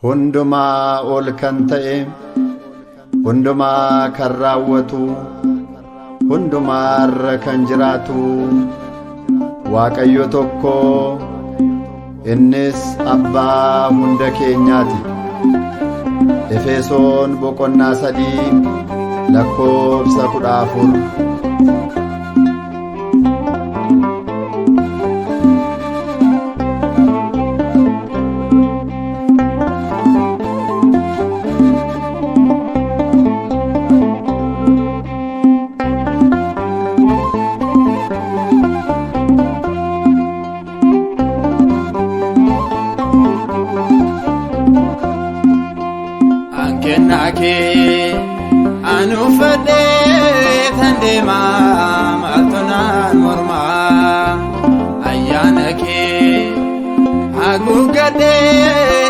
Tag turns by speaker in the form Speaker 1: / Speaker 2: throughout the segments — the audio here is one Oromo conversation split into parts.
Speaker 1: hundumaa ol kan ta'e hundumaa kan raawwatu hundumaa irra kan jiraatu Waaqayyo tokko innis abbaa hunda keenyaati. Efesoon 3:14.
Speaker 2: Anu fade tandema maltonan morma ayana ke agugade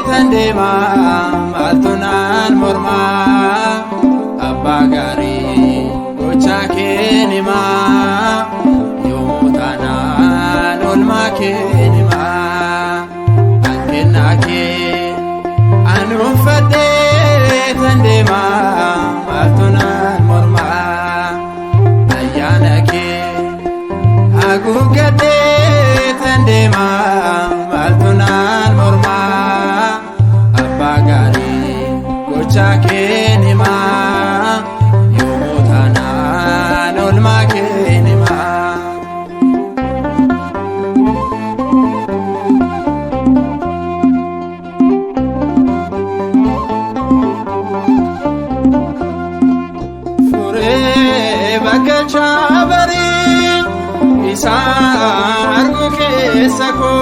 Speaker 2: tandema maltonan morma abagari gocha ke nima yomutana nolma ke nima ankenna ke anu fade tandema maltonan morma ayana ke agugade tandema maltonan morma abagari gocha ke nima yomutana nolma ke nima Chabari isargu kesako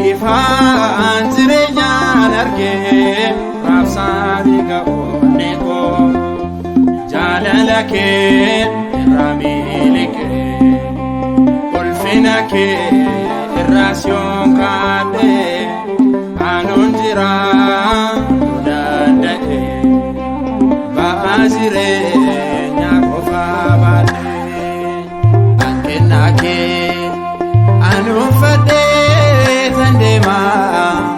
Speaker 2: ifan zireyan arge rafsari ga oneko jalalake ramilike ulfinake irrasion kade anonjira dadae baazire anu fade tandema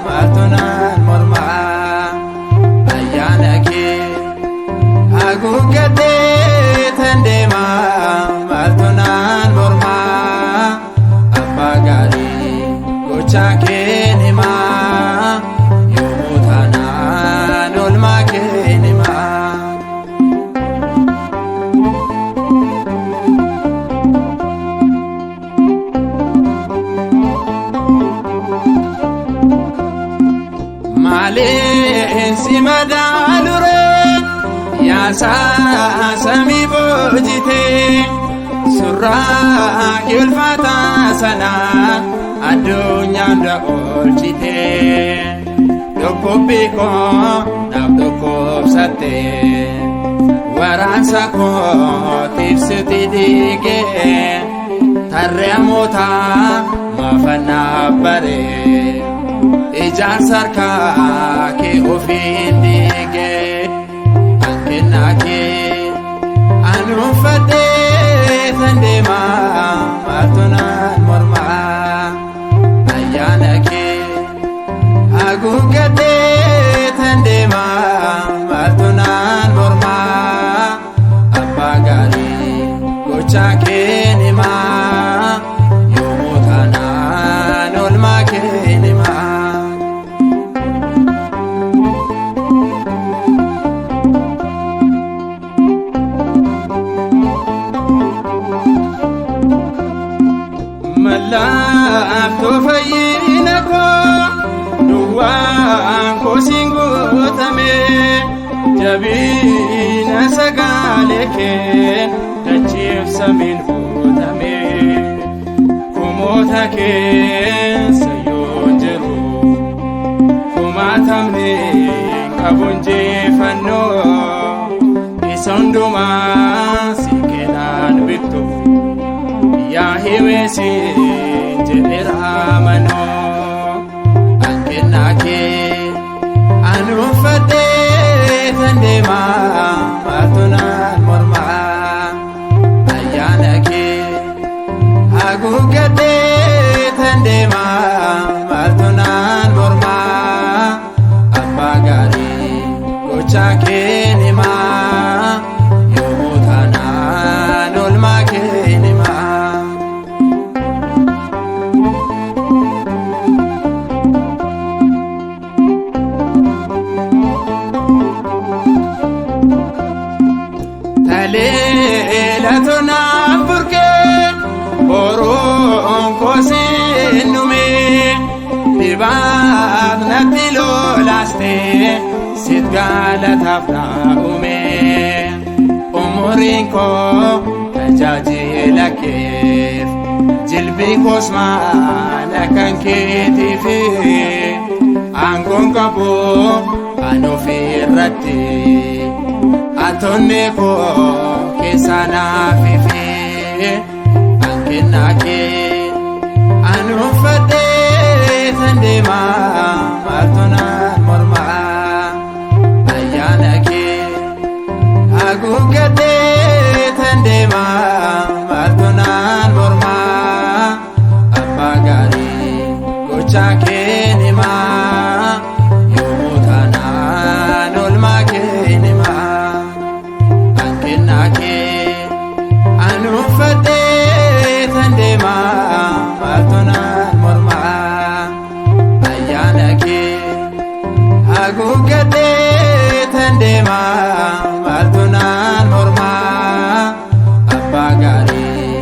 Speaker 2: maltonan morma ayana ke agugade tandema maltonan morma abagari gocha ke nima yomutana nolma ke nima simadalure ya sami bojite surra kilfata sana adunya da oljite dokopiko na dokopsate waransa ko tifsiti dige tarremota mafana bare ijar sarka ke ofindike ankenna ke anu fade tandema maltonan morma ayana ke agugade tandema maltonan morma abagari gocha ke nima yomutana nolma ke nima Malafto fayyinako duwwaan ko singutame jabina sagaleke dachiif samin futame kumota keessa yoon jiru kumatamne kabunjeeffannoo isa hundumaa si kenaan bittu yaa hiweesi jedhera manoo ankenna ke anu fade tandema maltonan morma ayana ke agugade tandema maltonan morma abba kennume dhibaaf natti lolaaste sit galataaf na uume umuriin koo tajaajila keef jilbii koos maala kan keetiif aangoon qabu an ofirratti atonni koo keessa naafifi an kennaa kee an uffadhee tan deemaa maaltu naan mormaa ayyaana kee haguuggadhee tan deemaa maaltu naan mormaa abbaa gaarii gochaa kee nimaa yoomuu taanaan olmaa kee nimaa an kennaa kee an uffadhee tan deemaa maaltu naan mormaa ayyaana kee haguuggadhee tan deemaa maaltu naan mormaa abbaa gaarii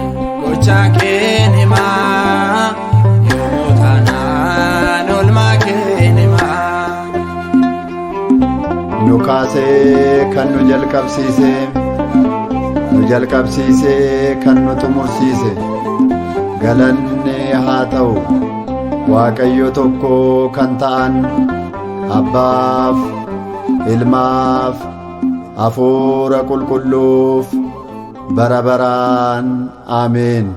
Speaker 2: gochaa kee nimaa yoomuu taanaan olmaa kee nimaa.
Speaker 1: Nu kaasee kan nu jalqabsiisee kan nu xumursiise galanni haa ta'u Waaqayyo tokko kan ta'an Abbaaf Ilmaaf Hafuura Qulqulluuf bara baraan Ameen.